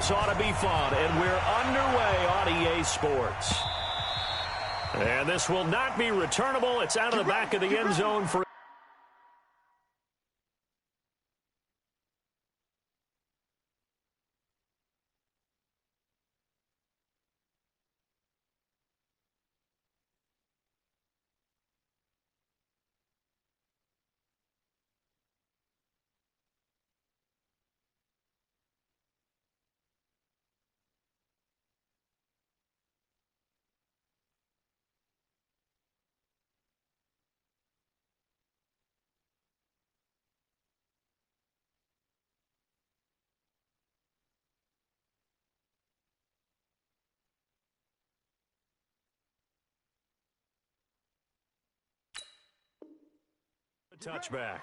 This ought to be fun, and we're underway on EA Sports. And this will not be returnable. It's out of the back of the end zone for... touchback.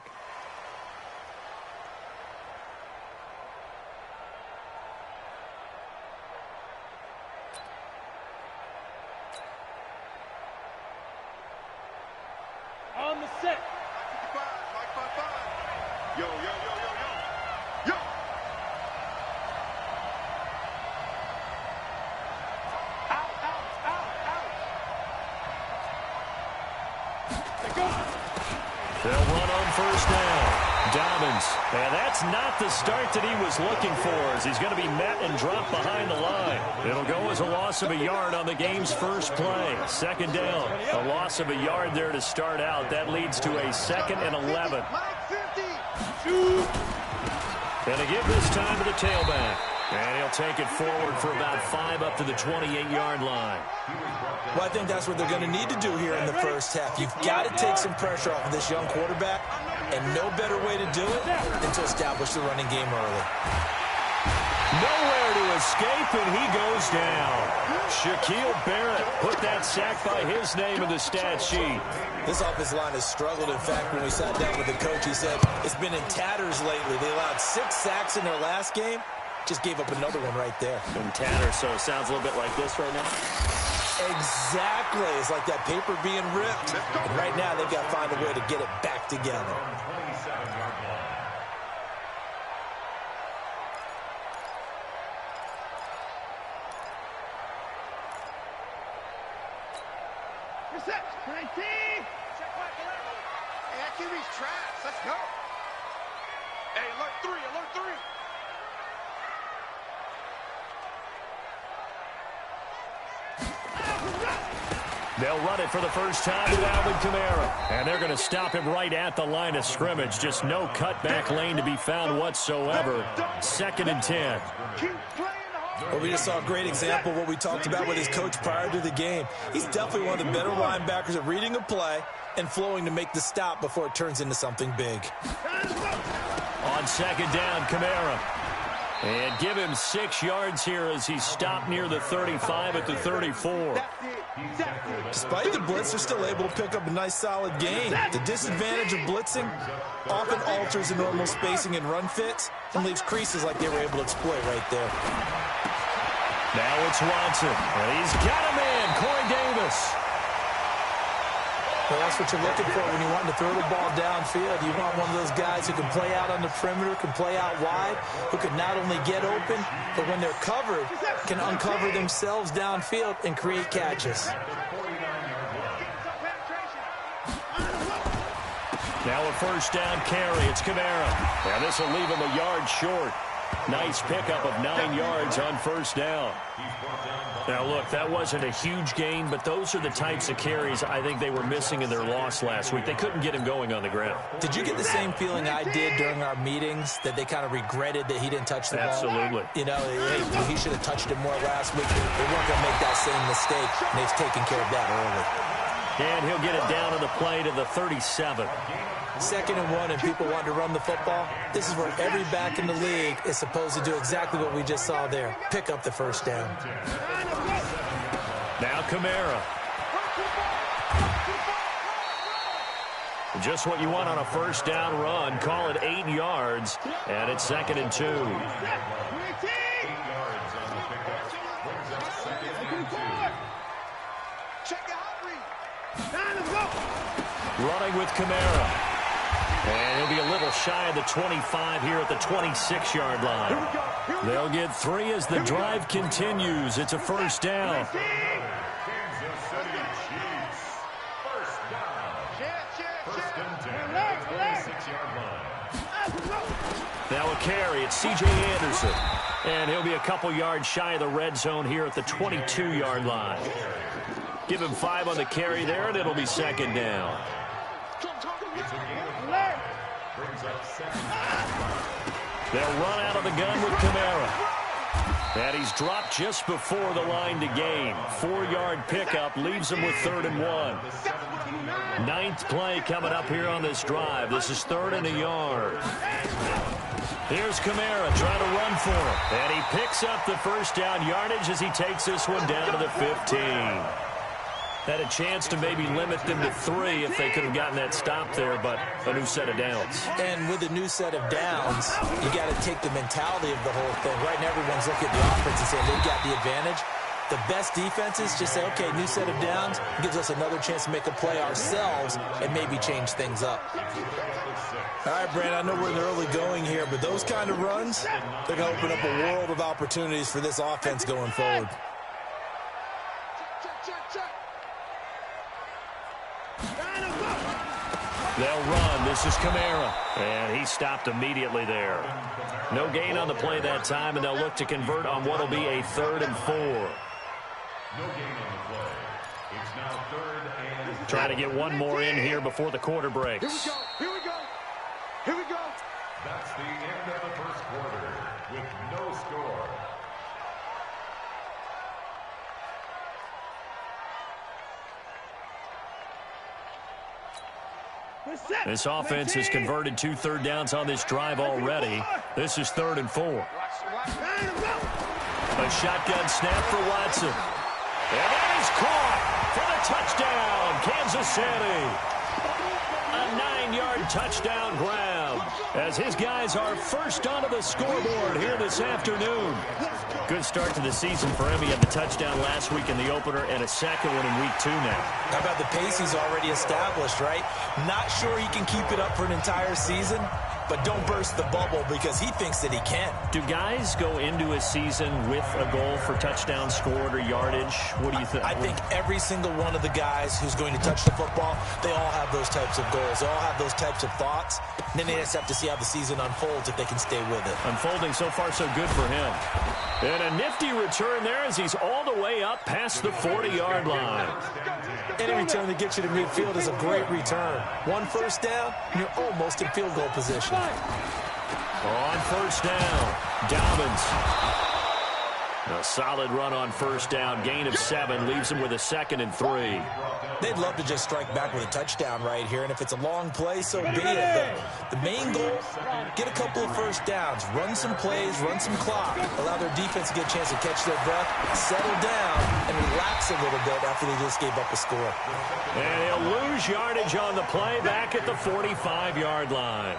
On the set. Yo, yo, yo, yo, yo. Yo. Out, out, out, out. They go. They'll run on first down. Dobbins. And that's not the start that he was looking for, as he's going to be met and dropped behind the line. It'll go as a loss of a yard on the game's first play. Second down. A loss of a yard there to start out. That leads to a 2nd and 11. And they give this time to the tailback. And he'll take it forward for about 5 up to the 28-yard line. Well, I think that's what they're going to need to do here in the first half. You've got to take some pressure off of this young quarterback, and no better way to do it than to establish the running game early. Nowhere to escape, and he goes down. Shaquille Barrett put that sack by his name in the stat sheet. This offensive line has struggled. In fact, when we sat down with the coach, he said it's been in tatters lately. They allowed 6 sacks in their last game. Just gave up another one right there. In tatters, so it sounds a little bit like this right now. Exactly. It's like that paper being ripped. And right now, they've got to find a way to get it back together. Reception. 19. Check back 11. Hey, that QB's trash. Let's go. Hey, alert 3, alert 3. They'll run it for the first time with Alvin Kamara. And they're going to stop him right at the line of scrimmage. Just no cutback lane to be found whatsoever. 2nd and 10. Well, we just saw a great example of what we talked about with his coach prior to the game. He's definitely one of the better linebackers at reading a play and flowing to make the stop before it turns into something big. On 2nd down, Kamara. And give him 6 yards here as he stopped near the 35 at the 34. Despite the blitz, they're still able to pick up a nice, solid gain. The disadvantage of blitzing often alters the normal spacing and run fits and leaves creases like they were able to exploit right there. Now it's Watson. And he's got him in. Corey Davis. Well, that's what you're looking for when you want to throw the ball downfield. You want one of those guys who can play out on the perimeter, can play out wide, who can not only get open, but when they're covered, can uncover themselves downfield and create catches. Now a first down carry. It's Kamara. Now this will leave him a yard short. Nice pickup of 9 yards on first down. Now, look, that wasn't a huge gain, but those are the types of carries I think they were missing in their loss last week. They couldn't get him going on the ground. Did you get the same feeling I did during our meetings, that they kind of regretted that he didn't touch the ball? Absolutely. You know, hey, he should have touched it more last week. They weren't going to make that same mistake, and they've taken care of that early. And he'll get it down on the play to the 37. 2nd and 1, and people want to run the football. This is where every back in the league is supposed to do exactly what we just saw there. Pick up the first down. Now Kamara. Just what you want on a first down run. Call it 8 yards, and it's 2nd and 2. Running with Kamara. And he'll be a little shy of the 25 here at the 26-yard line. They'll get 3 as the drive continues. It's a first down. Kansas City Chiefs. First down. First and 10 at the 26-yard line. Now a carry. It's C.J. Anderson. And he'll be a couple yards shy of the red zone here at the 22-yard line. Give him 5 on the carry there, and it'll be second down. They'll run out of the gun with Kamara. And he's dropped just before the line to gain. 4-yard pickup leaves him with 3rd and 1. 9th play coming up here on this drive. This is 3rd and a yard. Here's Kamara trying to run for him. And he picks up the first down yardage as he takes this one down to the 15. Had a chance to maybe limit them to 3 if they could have gotten that stop there, but a new set of downs. And with a new set of downs, you got to take the mentality of the whole thing. Right now, everyone's looking at the offense and saying they've got the advantage. The best defenses just say, okay, new set of downs, gives us another chance to make a play ourselves and maybe change things up. All right, Brand, I know we're in the early going here, but those kind of runs, they're going to open up a world of opportunities for this offense going forward. They'll run. This is Kamara. And he stopped immediately there. No gain on the play that time, and they'll look to convert on what will be a 3rd and 4. No gain on the play. It's now 3rd and... Trying to get one more in here before the quarter breaks. Here we go. Here we go. That's the end of the first quarter with no score. This offense has converted 2 third downs on this drive already. This is 3rd and 4. A shotgun snap for Watson. And that is caught for the touchdown, Kansas City. A 9-yard touchdown grab as his guys are first onto the scoreboard here this afternoon. Good start to the season for him. He had the touchdown last week in the opener and a second one in week 2 now. How about the pace he's already established, right? Not sure he can keep it up for an entire season, but don't burst the bubble because he thinks that he can. Do guys go into a season with a goal for touchdown scored or yardage? What do you think? I think every single one of the guys who's going to touch the football, they all have those types of goals. They all have those types of thoughts. And then they just have to see how the season unfolds if they can stay with it. Unfolding so far so good for him. And a nifty return there as he's all the way up past the 40-yard line. Any return that gets you to midfield is a great return. 1 first down, and you're almost in field goal position. On first down, Dobbins. A solid run on first down. Gain of 7 leaves him with a 2nd and 3. They'd love to just strike back with a touchdown right here, and if it's a long play, so be it. But the main goal, get a couple of first downs, run some plays, run some clock, allow their defense to get a chance to catch their breath, settle down, and relax a little bit after they just gave up a score. And he'll lose yardage on the play back at the 45-yard line.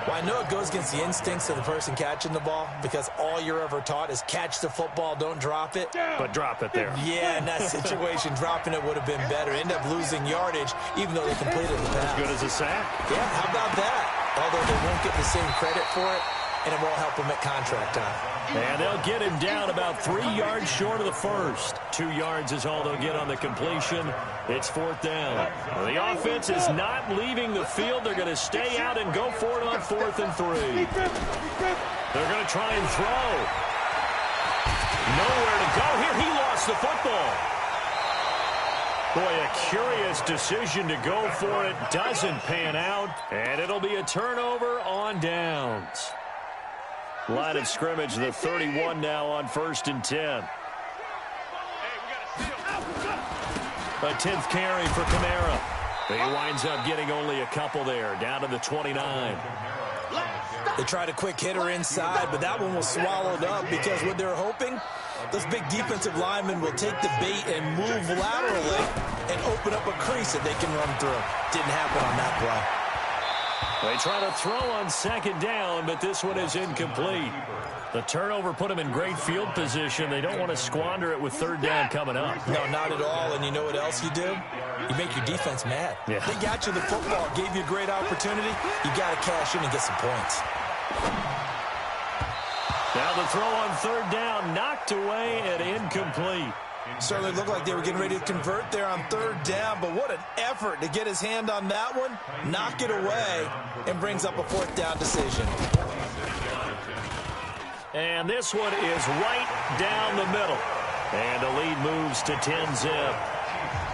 Well, I know it goes against the instincts of the person catching the ball because all you're ever taught is catch the football, don't drop it. But drop it there. Yeah, in that situation, dropping it would have been better. End up losing yardage even though they completed the pass. As good as a sack. Yeah, how about that? Although they won't get the same credit for it, and it won't help them at contract time. And they'll get him down about 3 yards short of the first. 2 yards is all they'll get on the completion. It's 4th down. The offense is not leaving the field. They're going to stay out and go for it on 4th and 3. They're going to try and throw. Nowhere to go here. He lost the football. Boy, a curious decision to go for it. Doesn't pan out. And it'll be a turnover on downs. Line of scrimmage, the 31 now on 1st and 10. A 10th carry for Kamara. He winds up getting only a couple there, down to the 29. They tried a quick hitter inside, but that one was swallowed up because what they're hoping, those big defensive linemen will take the bait and move laterally and open up a crease that they can run through. Didn't happen on that play. They try to throw on second down, but this one is incomplete. The turnover put them in great field position. They don't want to squander it with third down coming up. No, not at all. And you know what else you do? You make your defense mad. Yeah. They got you the football, gave you a great opportunity. You got to cash in and get some points. Now the throw on third down, knocked away and incomplete. Certainly looked like they were getting ready to convert there on third down, but what an effort to get his hand on that one, knock it away, and brings up a fourth down decision. And this one is right down the middle. And the lead moves to 10-zip.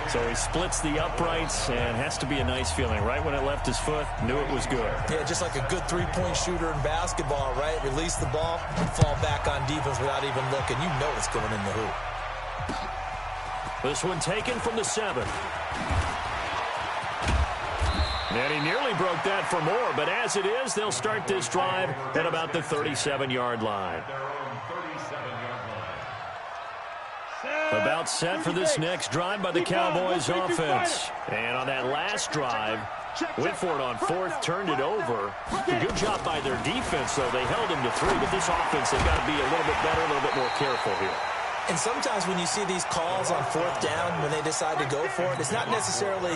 So he splits the uprights, and has to be a nice feeling. Right when it left his foot, knew it was good. Yeah, just like a good three-point shooter in basketball, right? Release the ball and fall back on defense without even looking. You know it's going in the hoop. This one taken from the 7. And he nearly broke that for more, but as it is, they'll start this drive at about the 37-yard line. About set for this next drive by the Cowboys offense. And on that last drive, went for it on fourth, turned it over. A good job by their defense, though. They held him to 3, but this offense, they've got to be a little bit better, a little bit more careful here. And sometimes when you see these calls on fourth down, when they decide to go for it, it's not necessarily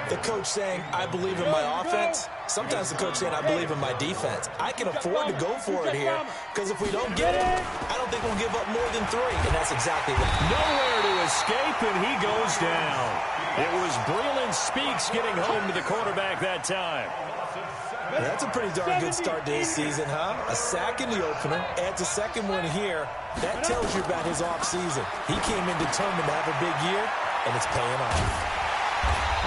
the coach saying, I believe in my offense. Sometimes the coach saying, I believe in my defense. I can afford to go for it here, because if we don't get it, I don't think we'll give up more than 3. And that's exactly that. Nowhere to escape, and he goes down. It was Breland Speaks getting home to the quarterback that time. Yeah, that's a pretty darn good start to his season, huh? A sack in the opener, adds a second one here. That tells you about his offseason. He came in determined to have a big year, and it's paying off.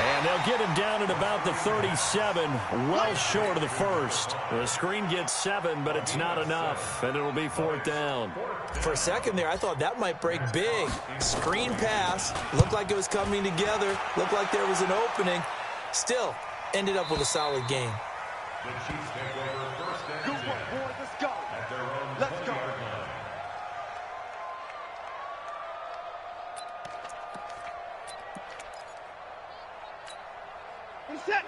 And they'll get him down at about the 37, well short of the first. The screen gets 7, but it's not enough, and it'll be fourth down. For a second there, I thought that might break big. Screen pass, looked like it was coming together, looked like there was an opening. Still, ended up with a solid game. The Chiefs take over first and 10 Good work, boys. Let's go. at their own Let's go. 20-yard line.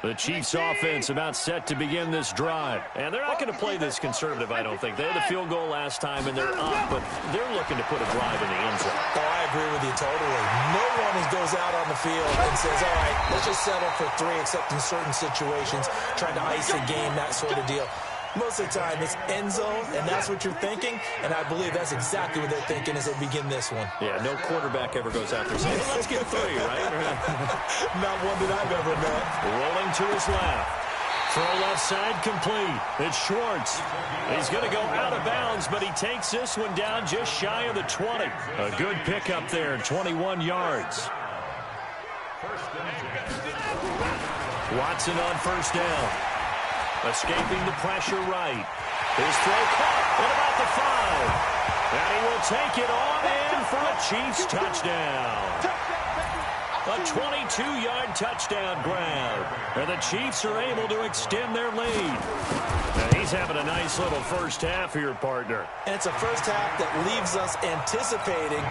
The Chiefs offense about set to begin this drive. And they're not going to play this conservative, I don't think. They had the field goal last time, and they're up, but they're looking to put a drive in the end zone. Oh, I agree with you totally. No one goes out on the field and says, all right, let's just settle for 3, except in certain situations, trying to ice a game, that sort of deal. Most of the time, it's end zone, and that's what you're thinking, and I believe that's exactly what they're thinking as they begin this one. Yeah, no quarterback ever goes out there saying, let's get 3, right? Not one that I've ever met. Rolling to his left. Throw left side complete. It's Schwartz. He's going to go out of bounds, but he takes this one down just shy of the 20. A good pickup there, 21 yards. Watson on first down. Escaping the pressure right. His throw caught at about the 5. And he will take it on in for a Chiefs touchdown. A 22-yard touchdown grab. And the Chiefs are able to extend their lead. And he's having a nice little first half here, partner. And it's a first half that leaves us anticipating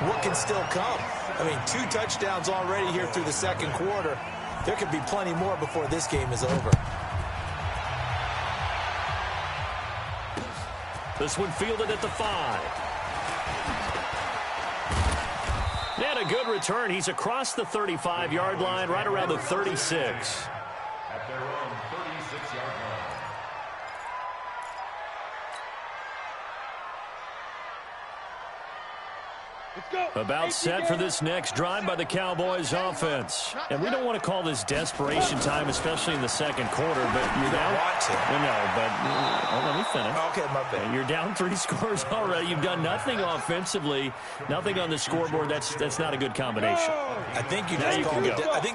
what can still come. I mean, 2 touchdowns already here through the second quarter. There could be plenty more before this game is over. This one fielded at the 5. And a good return. He's across the 35-yard line, right around the 36. At their own 36-yard line. About set for this next drive by the Cowboys offense. And we don't want to call this desperation time, especially in the second quarter, but you're down. No, but let me finish. Okay, my bad. You're down 3 scores already. You've done nothing offensively, nothing on the scoreboard. That's not a good combination. I think you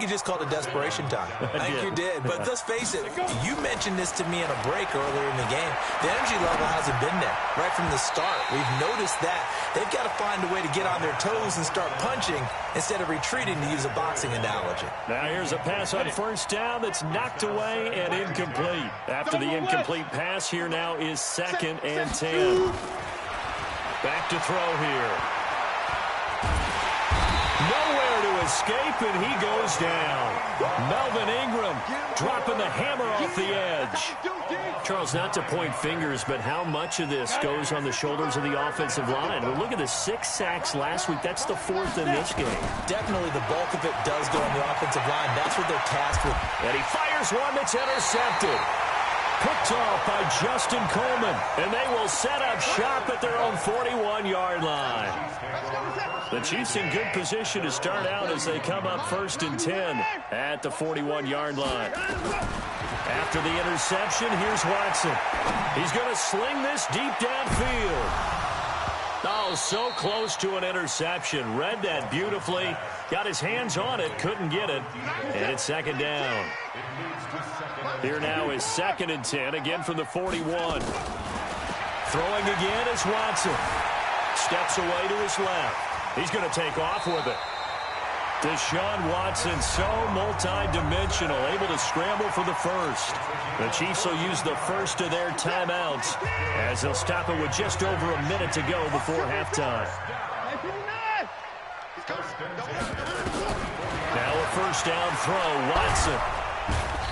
just called it desperation time. I think you did. But let's face it, you mentioned this to me in a break earlier in the game. The energy level hasn't been there right from the start. We've noticed that. They've got to find a way to get on their toes and start punching instead of retreating, to use a boxing analogy. Now here's a pass on first down that's knocked away and incomplete. After the incomplete pass, here now is 2nd and 10. Back to throw here. Nowhere to escape, and he goes down. Melvin Ingram dropping the hammer off the edge. Charles, not to point fingers, but how much of this goes on the shoulders of the offensive line? Well, look at the 6 sacks last week. That's the 4th in this game. Definitely the bulk of it does go on the offensive line. That's what they're tasked with. And he fires one that's intercepted. Picked off by Justin Coleman. And they will set up shop at their own 41-yard line. The Chiefs in good position to start out as they come up 1st and 10 at the 41-yard line. After the interception, here's Watson. He's going to sling this deep downfield. Oh, so close to an interception. Read that beautifully. Got his hands on it, couldn't get it. And it's 2nd down. Here now is 2nd and 10, again from the 41. Throwing again is Watson. Steps away to his left. He's going to take off with it. Deshaun Watson, so multi-dimensional, able to scramble for the first. The Chiefs will use the first of their timeouts as they'll stop it with just over a minute to go before halftime. Now a 1st down throw, Watson.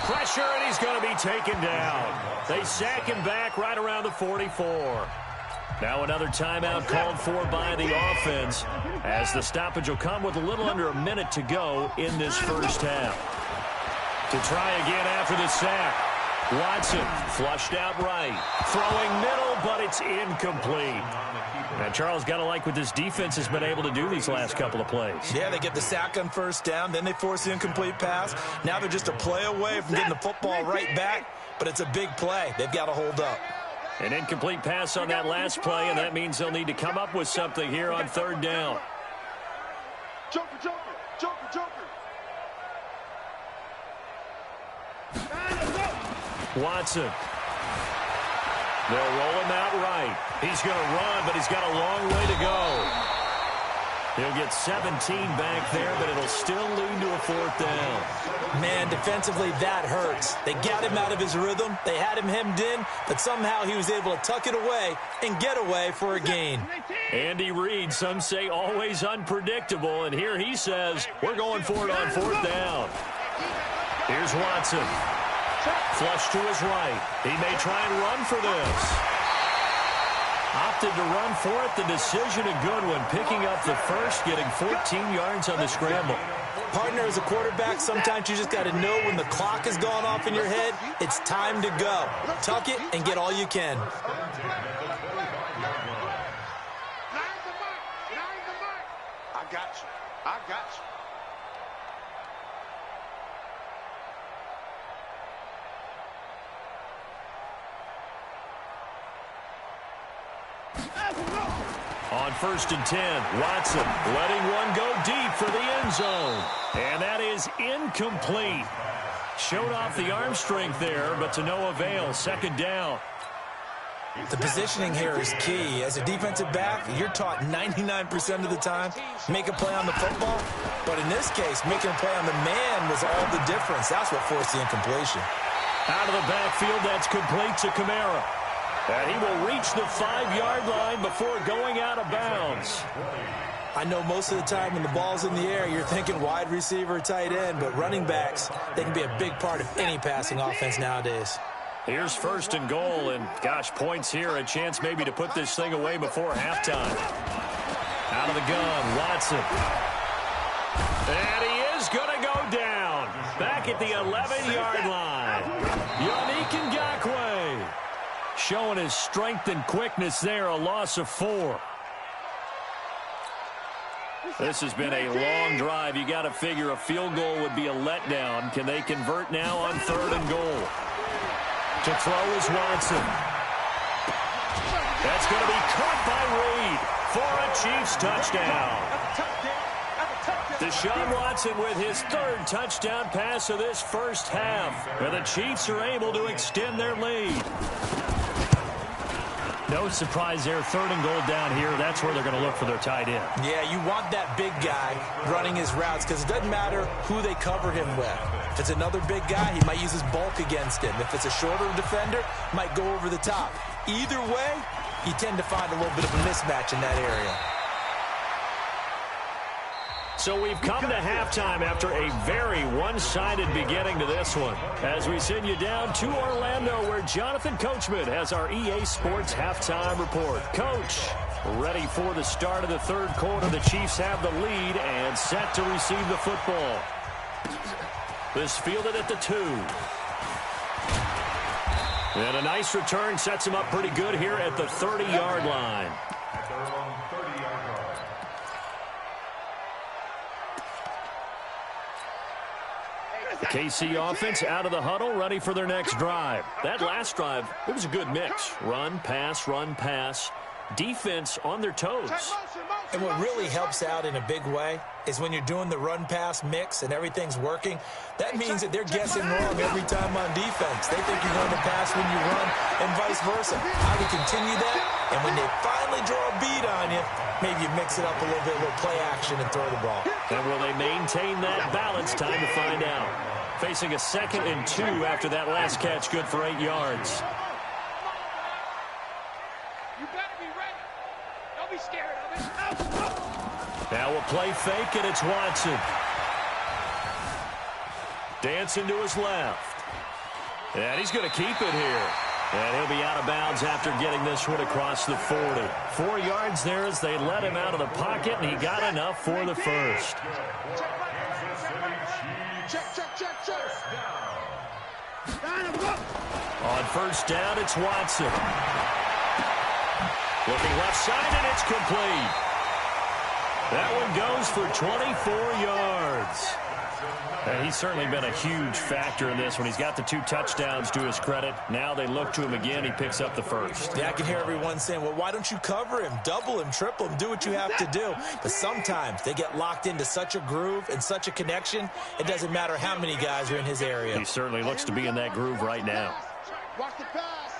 Pressure, and he's going to be taken down. They sack him back right around the 44. Now another timeout called for by the offense as the stoppage will come with a little under a minute to go in this first half. To try again after the sack. Watson flushed out right. Throwing middle, but it's incomplete. Now, Charles, got to like what this defense has been able to do these last couple of plays. Yeah, they get the sack on 1st down, then they force the incomplete pass. Now they're just a play away from getting the football right back, but it's a big play. They've got to hold up. An incomplete pass on that last play, and that means they'll need to come up with something here on 3rd down. Joker, Joker, Joker, Joker. Watson. They'll roll him out right. He's going to run, but he's got a long way to go. He'll get 17 back there, but it'll still lead to a 4th down. Man, defensively, that hurts. They got him out of his rhythm. They had him hemmed in, but somehow he was able to tuck it away and get away for a gain. Andy Reid, some say always unpredictable, and here he says, we're going for it on 4th down. Here's Watson. Flush to his right. He may try and run for this. Opted to run for it. The decision a good one. Picking up the first, getting 14 yards on the scramble. Partner, as a quarterback, sometimes you just got to know when the clock has gone off in your head, it's time to go. Tuck it and get all you can. I got you. I got you. On 1st and 10, Watson letting one go deep for the end zone. And that is incomplete. Showed off the arm strength there, but to no avail. 2nd down. The positioning here is key. As a defensive back, you're taught 99% of the time, make a play on the football. But in this case, making a play on the man was all the difference. That's what forced the incompletion. Out of the backfield, that's complete to Kamara. And he will reach the 5-yard line before going out of bounds. I know most of the time when the ball's in the air, you're thinking wide receiver, tight end, but running backs, they can be a big part of any passing offense nowadays. Here's 1st and goal, and gosh, points here, a chance maybe to put this thing away before halftime. Out of the gun, Watson. And he is going to go down. Back at the 11-yard line. Yannick Ngakoue showing his strength and quickness there, a loss of 4. This has been a long drive. You got to figure a field goal would be a letdown. Can they convert now on 3rd and goal? To throw is Watson. That's going to be caught by Reid for a Chiefs touchdown. Deshaun Watson with his 3rd touchdown pass of this first half. And the Chiefs are able to extend their lead. No surprise there, 3rd and goal down here. That's where they're going to look for their tight end. Yeah, you want that big guy running his routes because it doesn't matter who they cover him with. If it's another big guy, he might use his bulk against him. If it's a shorter defender, might go over the top. Either way, you tend to find a little bit of a mismatch in that area. So we've come to halftime after a very one-sided beginning to this one. As we send you down to Orlando, where Jonathan Coachman has our EA Sports halftime report. Coach, ready for the start of the third quarter. The Chiefs have the lead and set to receive the football. This fielded at the 2. And a nice return sets him up pretty good here at the 30-yard line. At their own 30-yard line. The KC offense out of the huddle, ready for their next drive. That last drive, it was a good mix. Run, pass, defense on their toes. And what really helps out in a big way is when you're doing the run-pass mix and everything's working, that means that they're guessing wrong every time on defense. They think you're going to pass when you run and vice versa. How to continue that, and when they finally draw a beat on you, maybe you mix it up a little bit, a little play action and throw the ball. And will they maintain that balance? Time to find out. Facing a 2nd and 2 after that last catch, good for 8 yards. You better be ready. Don't be scared of it. Now we'll play fake, and it's Watson. Dancing to his left. And he's going to keep it here. And he'll be out of bounds after getting this one across the 40. 4 yards there as they let him out of the pocket, and he got enough for the first. On first down, it's Watson. Looking left side, and it's complete. That one goes for 24 yards. And he's certainly been a huge factor in this one. He's got the 2 touchdowns to his credit. Now they look to him again. He picks up the first. Yeah, I can hear everyone saying, well, why don't you cover him, double him, triple him, do what you have to do. But sometimes they get locked into such a groove and such a connection, it doesn't matter how many guys are in his area. He certainly looks to be in that groove right now. Watch the pass.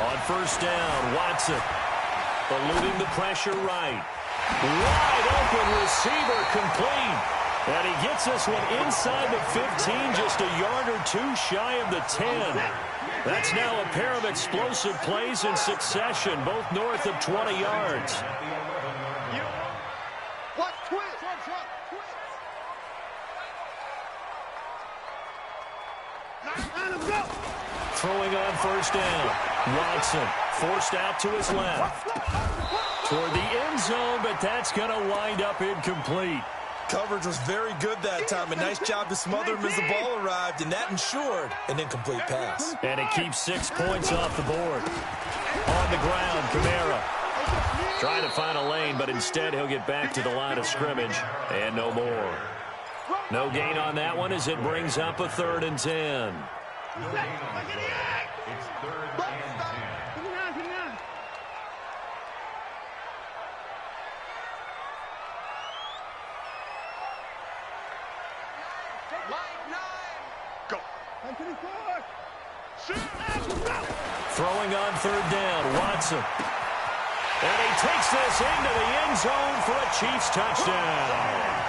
On first down, Watson eluding the pressure right. Wide open receiver complete. And he gets this one inside the 15, just a yard or 2 shy of the 10. That's now a pair of explosive plays in succession, both north of 20 yards. What? Twist. Throwing on first down. Watson forced out to his left. Toward the end zone, but that's going to wind up incomplete. Coverage was very good that time. A nice job to smother him as the ball arrived, and that ensured an incomplete pass. And it keeps 6 points off the board. On the ground, Kamara trying to find a lane, but instead he'll get back to the line of scrimmage, and no more. No gain on that one as it brings up a 3rd and 10. It's 3rd and 10. Throwing on 3rd down, Watson. And he takes this into the end zone for a Chiefs touchdown.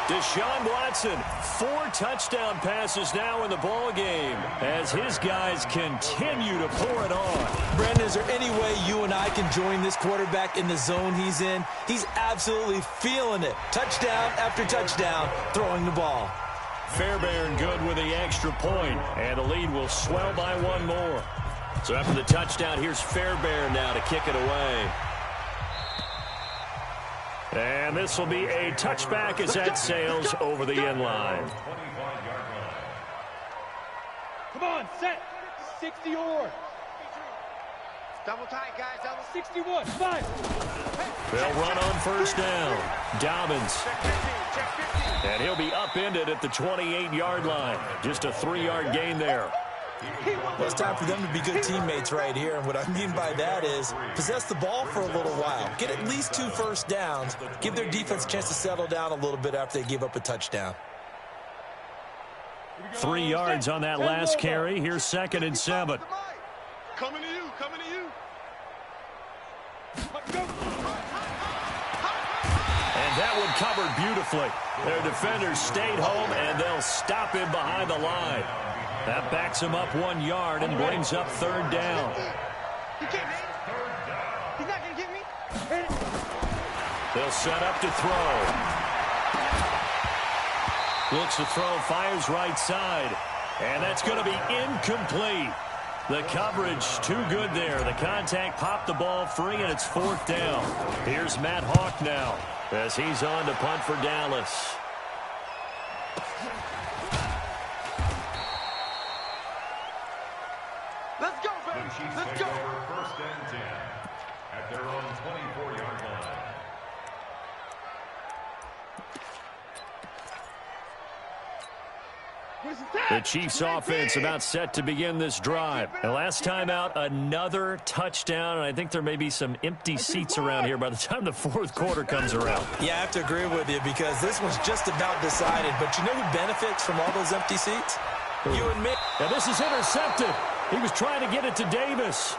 Deshaun Watson, 4 touchdown passes now in the ball game as his guys continue to pour it on. Brandon, is there any way you and I can join this quarterback in the zone he's in? He's absolutely feeling it. Touchdown after touchdown, throwing the ball. Fairbairn good with the extra point, and the lead will swell by 1 more. So after the touchdown, here's Fairbairn now to kick it away. And this will be a touchback as that sails over the end line. Come on, set. 60 or. Double tight, guys. Double 61. 5. They'll run on first down. Dobbins. And he'll be upended at the 28-yard line. Just a 3-yard gain there. Well, it's time for them to be good teammates right here. And what I mean by that is possess the ball for a little while. Get at least 2 first downs. Give their defense a chance to settle down a little bit after they give up a touchdown. 3 yards on that last carry. Here's 2nd and 7. Coming to you. Coming to you. And that one covered beautifully. Their defenders stayed home, and they'll stop him behind the line. That backs him up 1 yard and brings up 3rd down. He can't. He's not going to get me. They'll set up to throw. Looks to throw, fires right side. And that's going to be incomplete. The coverage too good there. The contact popped the ball free, and it's 4th down. Here's Matt Hawk now as he's on to punt for Dallas. Let's go, baby. Let's go. First and 10 at their own 24-yard line. The Chiefs offense about set to begin this drive. And last time out, another touchdown, and I think there may be some empty seats around here by the time the 4th quarter comes around. Yeah, I have to agree with you because this one's just about decided. But you know who benefits from all those empty seats? You and me. And this is intercepted. He was trying to get it to Davis.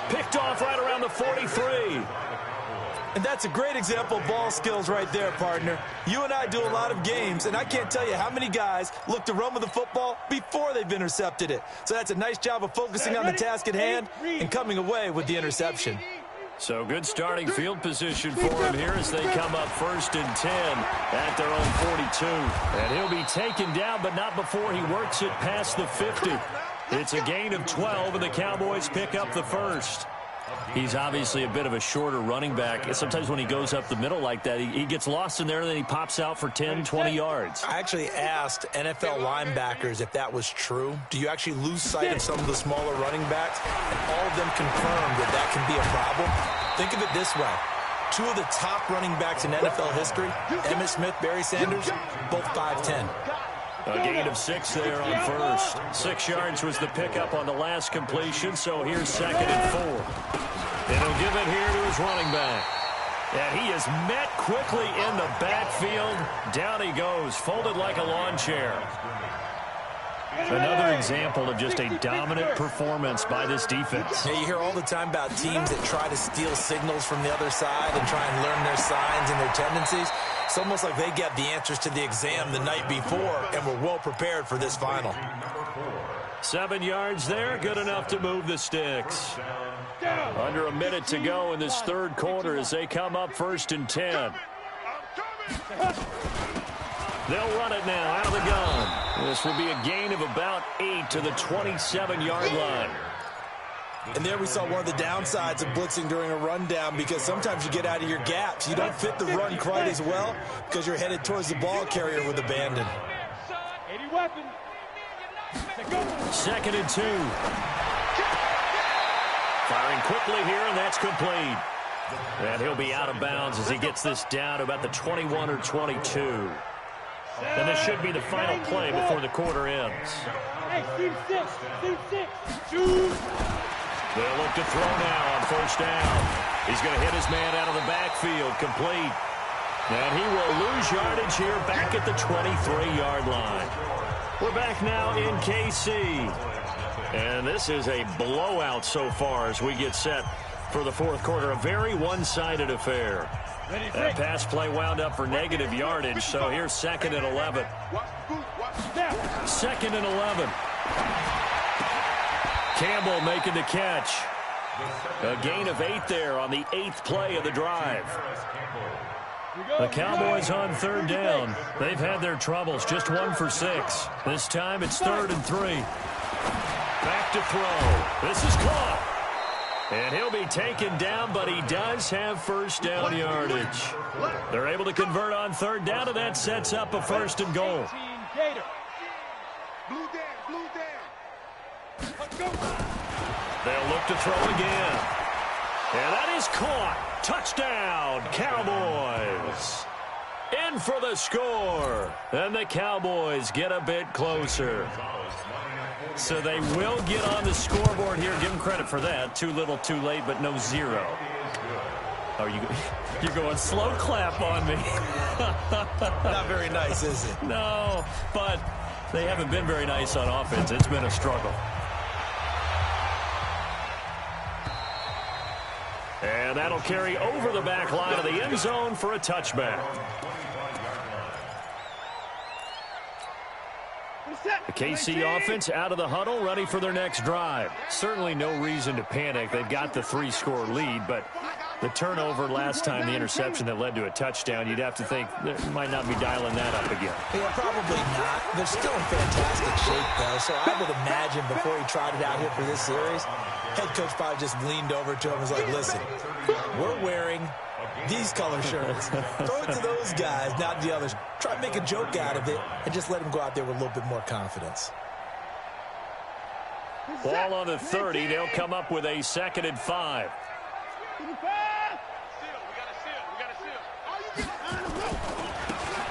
Picked off right around the 43. And that's a great example of ball skills right there, partner. You and I do a lot of games, and I can't tell you how many guys look to run with the football before they've intercepted it. So that's a nice job of focusing on the task at hand and coming away with the interception. So good starting field position for him here as they come up 1st and 10 at their own 42. And he'll be taken down, but not before he works it past the 50. It's a gain of 12, and the Cowboys pick up the first. He's obviously a bit of a shorter running back. Sometimes when he goes up the middle like that, he gets lost in there, and then he pops out for 10, 20 yards. I actually asked NFL linebackers if that was true. Do you actually lose sight of some of the smaller running backs? And all of them confirmed that that can be a problem. Think of it this way. 2 of the top running backs in NFL history, Emmitt Smith, Barry Sanders, both 5'10". A gain of 6 there on first. 6 yards was the pickup on the last completion, so here's 2nd and 4. And he'll give it here to his running back. And he is met quickly in the backfield. Down he goes, folded like a lawn chair. Another example of just a dominant performance by this defense. Yeah, you hear all the time about teams that try to steal signals from the other side and try and learn their signs and their tendencies. It's almost like they get the answers to the exam the night before and were well prepared for this final. 7 yards there, good enough to move the sticks. Under a minute to go in this 3rd quarter as they come up 1st and 10. They'll run it now out of the gun. This will be a gain of about 8 to the 27-yard line. And there we saw one of the downsides of blitzing during a rundown because sometimes you get out of your gaps. You don't fit the run quite as well because you're headed towards the ball carrier with abandon. 2nd and 2. Firing quickly here, and that's complete. And he'll be out of bounds as he gets this down to about the 21 or 22. And this should be the final play before the quarter ends. They'll look to throw now on 1st down. He's going to hit his man out of the backfield, complete. And he will lose yardage here back at the 23-yard line. We're back now in KC. And this is a blowout so far as we get set for the 4th quarter. A very one-sided affair. That pass play wound up for negative yardage, so here's 2nd and 11. 2nd and 11. Campbell making the catch. A gain of 8 there on the 8th play of the drive. The Cowboys on 3rd down. They've had their troubles, just 1 for 6. This time it's 3rd and 3. Back to throw. This is caught. And he'll be taken down, but he does have 1st down yardage. They're able to convert on 3rd down, and that sets up a 1st and goal. They'll look to throw again. And that is caught. Touchdown, Cowboys. In for the score. And the Cowboys get a bit closer. So they will get on the scoreboard here. Give them credit for that. Too little, too late, but no 0. Oh, you're going slow clap on me. Not very nice, is it? No, but they haven't been very nice on offense. It's been a struggle. And that'll carry over the back line of the end zone for a touchback. The KC offense out of the huddle, ready for their next drive. Certainly no reason to panic. They've got the 3-score lead, but The turnover last time, the interception that led to a touchdown, you'd have to think they might not be dialing that up again. Yeah, probably not. They're still in fantastic shape, though, so I would imagine before he trotted out here for this series, head coach probably just leaned over to him and was like, listen, we're wearing these color shirts. Throw it to those guys, not the others. Try to make a joke out of it and just let him go out there with a little bit more confidence. Ball on the 30. They'll come up with a 2nd and 5.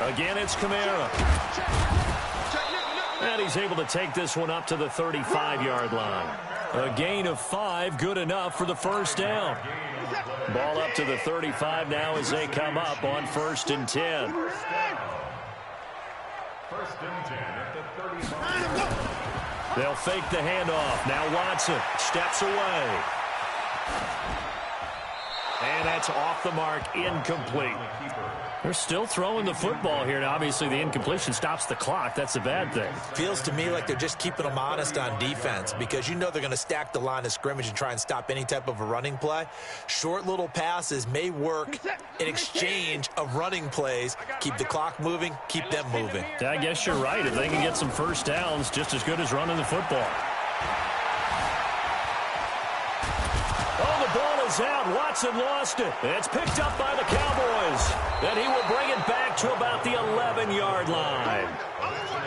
Again, it's Kamara. And he's able to take this one up to the 35-yard line. A gain of 5, good enough for the first down. Ball up to the 35 now as they come up on 1st and 10. 1st and 10 at the 35. They'll fake the handoff. Now Watson steps away. And that's off the mark, incomplete. They're still throwing the football here. Now, obviously, the incompletion stops the clock. That's a bad thing. Feels to me like they're just keeping them honest on defense because you know they're going to stack the line of scrimmage and try and stop any type of a running play. Short little passes may work in exchange of running plays. Keep the clock moving, keep them moving. I guess you're right. If they can get some first downs, just as good as running the football. Oh, the ball is out. Watson lost it. It's picked up by the Cowboys. And he will bring it back to about the 11-yard line.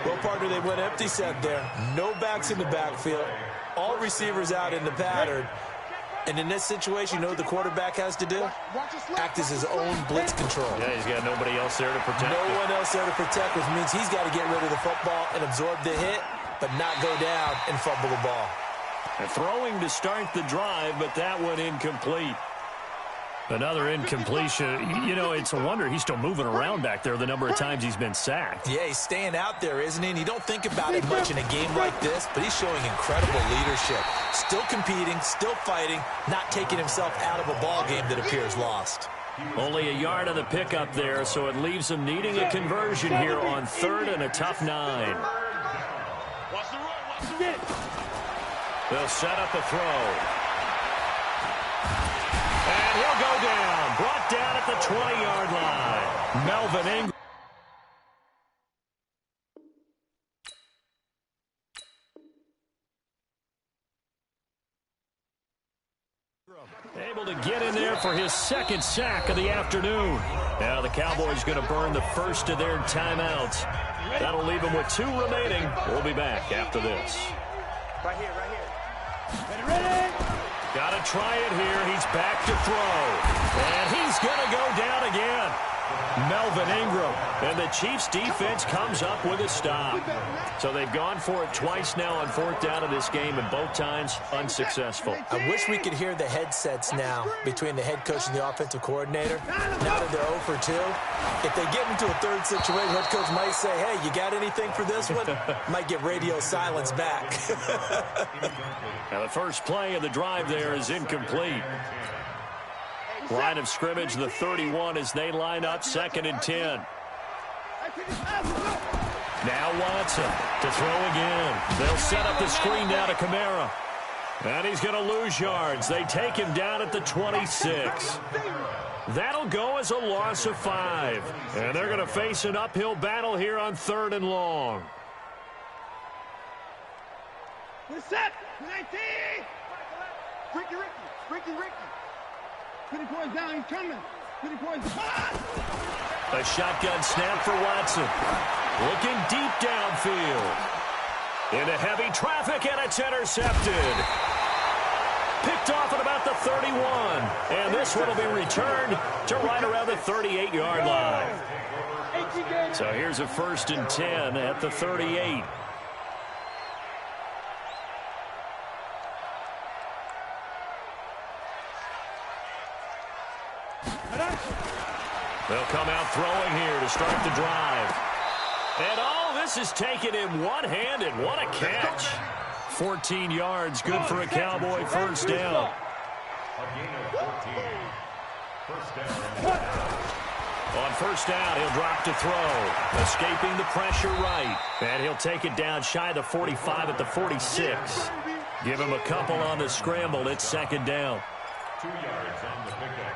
Well, partner, they went empty set there. No backs in the backfield. All receivers out in the pattern. And in this situation, you know what the quarterback has to do? Act as his own blitz control. Yeah, he's got nobody else there to protect. No one else there to protect, which means he's got to get rid of the football and absorb the hit, but not go down and fumble the ball. Throwing to start the drive, but that one incomplete. Another incompletion. You know, it's a wonder he's still moving around back there the number of times he's been sacked. Yeah, he's staying out there, isn't he? And you don't think about it much in a game like this, but he's showing incredible leadership. Still competing, still fighting, not taking himself out of a ball game that appears lost. Only a yard on the pickup there, so it leaves him needing a conversion here on 3rd and a tough 9. They'll set up a throw. And he'll go down. Brought down at the 20-yard line. Melvin Ingram. Able to get in there for his 2nd sack of the afternoon. Now the Cowboys going to burn the first of their timeouts. That'll leave them with 2 remaining. We'll be back after this. Right here, right here. Ready? Got to try it here. He's back to throw. And he's going to go down again. Melvin Ingram. And the Chiefs defense comes up with a stop. So they've gone for it twice now on 4th down of this game, and both times unsuccessful. I wish we could hear the headsets now between the head coach and the offensive coordinator. Now that they're 0 for 2, if they get into a 3rd situation, head coach might say, hey, you got anything for this one? Might get radio silence back. Now the first play of the drive there is incomplete. Line of scrimmage, the 31 as they line up, 2nd and 10. Now Watson to throw again. They'll set up the screen now to Kamara. And he's going to lose yards. They take him down at the 26. That'll go as a loss of 5. And they're going to face an uphill battle here on 3rd and long. Set. 19. Ricky. Put the boys down. He's coming. Put the boys down. A shotgun snap for Watson. Looking deep downfield. Into heavy traffic, and it's intercepted. Picked off at about the 31. And this one will be returned to right around the 38-yard line. So here's a 1st and 10 at the 38. They'll come out throwing here to start the drive. And all this is taken in one-handed. What a catch. 14 yards, good for a Cowboy first down. A gain of 14. First down. On first down, he'll drop to throw. Escaping the pressure right. And he'll take it down shy of the 45 at the 46. Give him a couple on the scramble. It's 2nd down. 2 yards on the pickup.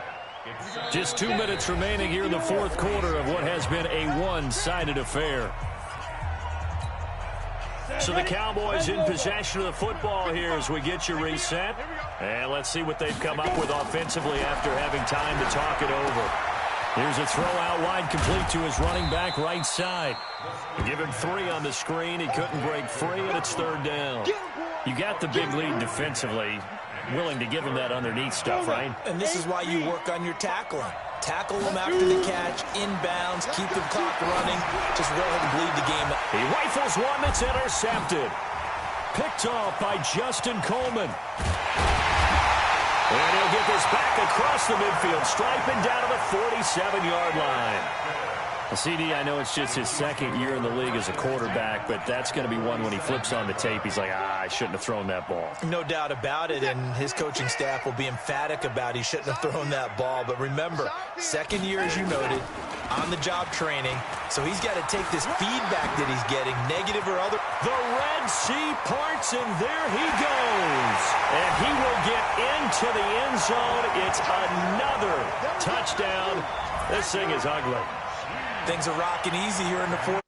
Just 2 minutes remaining here in the fourth quarter of what has been a one-sided affair. So the Cowboys in possession of the football here as we get you reset. And let's see what they've come up with offensively after having time to talk it over. Here's a throw out wide, complete to his running back right side. Give him 3 on the screen. He couldn't break free, and it's third down. You got the big lead defensively. Willing to give him that underneath stuff, right? And this is why you work on your tackling. Tackle them after the catch, inbounds, keep the clock running. Just go ahead and bleed the game. He rifles one that's intercepted. Picked off by Justin Coleman. And he'll get this back across the midfield, striping down to the 47-yard line. CD, I know it's just his second year in the league as a quarterback, but that's going to be one when he flips on the tape. He's like, I shouldn't have thrown that ball. No doubt about it, and his coaching staff will be emphatic about he shouldn't have thrown that ball. But remember, second year, as you noted, on-the-job training, so he's got to take this feedback that he's getting, negative or other. The Red Sea parts, and there he goes. And he will get into the end zone. It's another touchdown. This thing is ugly. Things are rocking easy here in the fourth.